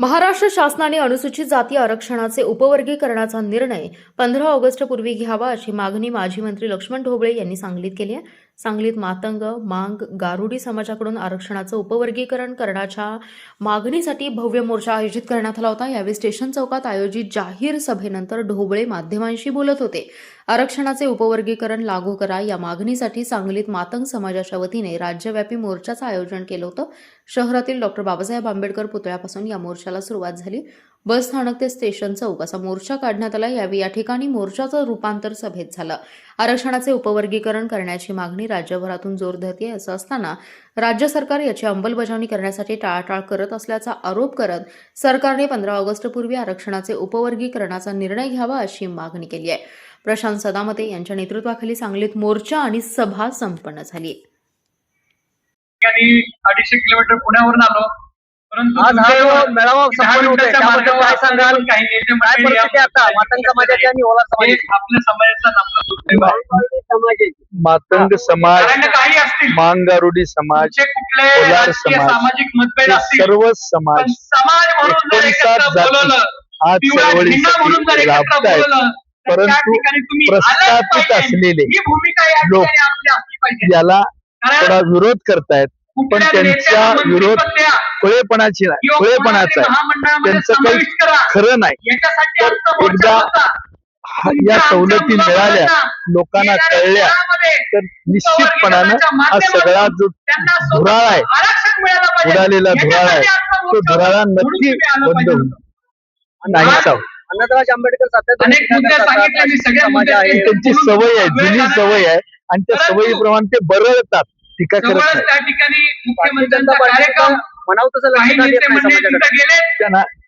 महाराष्ट्र शासनाने अनुसूचित जाती आरक्षणाचे उपवर्गीकरणाचा निर्णय 15 ऑगस्टपूर्वी घ्यावा अशी मागणी माजी मंत्री लक्ष्मण ढोबळे यांनी सांगलीत केली आहे. सांगलीत मातंग, मांग, गारुडी समाजाकडून आरक्षणाचं उपवर्गीकरण करण्याच्या मागणीसाठी भव्य मोर्चा आयोजित करण्यात आला होता. यावेळी स्टेशन चौकात आयोजित जाहीर सभेनंतर ढोबळे माध्यमांशी बोलत होते. आरक्षणाचे उपवर्गीकरण लागू करा या मागणीसाठी सांगलीत मातंग समाजाच्या वतीने राज्यव्यापी मोर्चाचं आयोजन केलं होतं. शहरातील डॉक्टर बाबासाहेब आंबेडकर पुतळ्यापासून या मोर्चाला सुरुवात झाली. बस स्थानक ते स्टेशन चौक असा मोर्चा काढण्यात आला. यावेळी या ठिकाणी मोर्चाचं रूपांतर सभेत झालं. आरक्षणाचे उपवर्गीकरण करण्याची मागणी राज्यभरातून जोर धरते असं असताना राज्य सरकार याची अंमलबजावणी करण्यासाठी टाळाटाळ करत असल्याचा आरोप करत सरकारने 15 ऑगस्टपूर्वी आरक्षणाचे उपवर्गीकरणाचा निर्णय घ्यावा अशी मागणी केली आहे. प्रशांत सदामते यांच्या नेतृत्वाखाली सांगलीत मोर्चा आणि सभा संपन्न झाली. 250 किलोमीटर पुण्यावरून आलो, परंतु आज हा जो मेळावा संपन्न होतोय त्याबद्दल काय सांगाल? काही नेते काय परिस्थिती आता मातंग समाजाची आणि ओला समाजाची? आपल्या समाजाचा नामचा दुर्दैव आहे. मातंग समाज, कारण काही असतील मांगारुडी समाज, तुमचे कुठले कोलार राजकीय समाज, सामाजिक मतभेद हे असतील, सर्व पण समाज समाज म्हणून जर 59 एकत्र जाती बोलवलं, आज पिवळा झेंडा म्हणून जर चळवळीसाठी एकत्र राबतायत. बोलवलं, तर त्या परंतु ठिकाणी तुम्ही आलाच प्रस्थापित पाहिजे. असलेले ही भूमिका या लोक ठिकाणी आपली असली पाहिजे. याला कारण थोडा विरोध करतायत, पण कुठल्या त्यांचा नेत्याला विरोध मंत्रिपद द्या किंवा खुळेपणाचा आहे. महामंडळामध्ये त्यांचं काही समाविष्ट करा. खरं नाही. याच्यासाठी तर आमचा मोर्चा एकदा होता. या सवलती मिळाल्या, लोकांना कळल्या, तर निश्चितपणानं हा सगळा जो धुराळ आहे, उडालेला धुराळ आहे, तो धुराळा नक्की बंद होईल. नाहीच आहोत. अण्णासाहेब आंबेडकर सातत्याने अनेक मुद्दे सांगितले मी, सगळे समाज मुद्दे आहे. त्यांची सवय आहे, जुनी सवय आहे, आणि त्या सवयीप्रमाणे ते बरळतात, टीका करत जवळच नाही. त्या ठिकाणी भारतीय जनता मुख्यमंत्र्यांचा कार्यक्रम म्हणावं तसं काही लक्षात येत नेते नाही मंडळी समाजाकडे. तिथं गेले.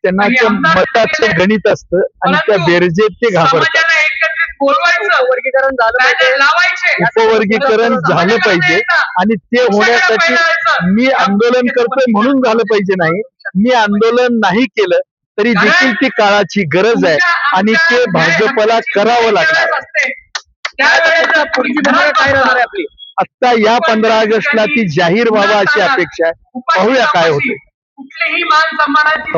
त्यांना त्या मताचं गणित असतं आणि त्या बेरजेत ते घाबरतात. समाजाला एकत्रित बोलवायचं, वर्गीकरण झालं बॅनर पाहिजे. लावायचे, उपवर्गीकरण झालं पाहिजे, आणि ते होण्यासाठी मी आंदोलन करतोय म्हणून झालं पाहिजे नाही. मी आंदोलन नाही केलं तरी देखील ती काळाची गरज आहे आणि ते भाजपला करावं लागणार आहे. त्यावेळेस पुढची भूमिका काय राहणार आहे आपली? आता या 15 ऑगस्टला ती जाहीर व्हावा अशी अपेक्षा आहे. पाहूया काय होते. कुठलीही मान सन्मानाची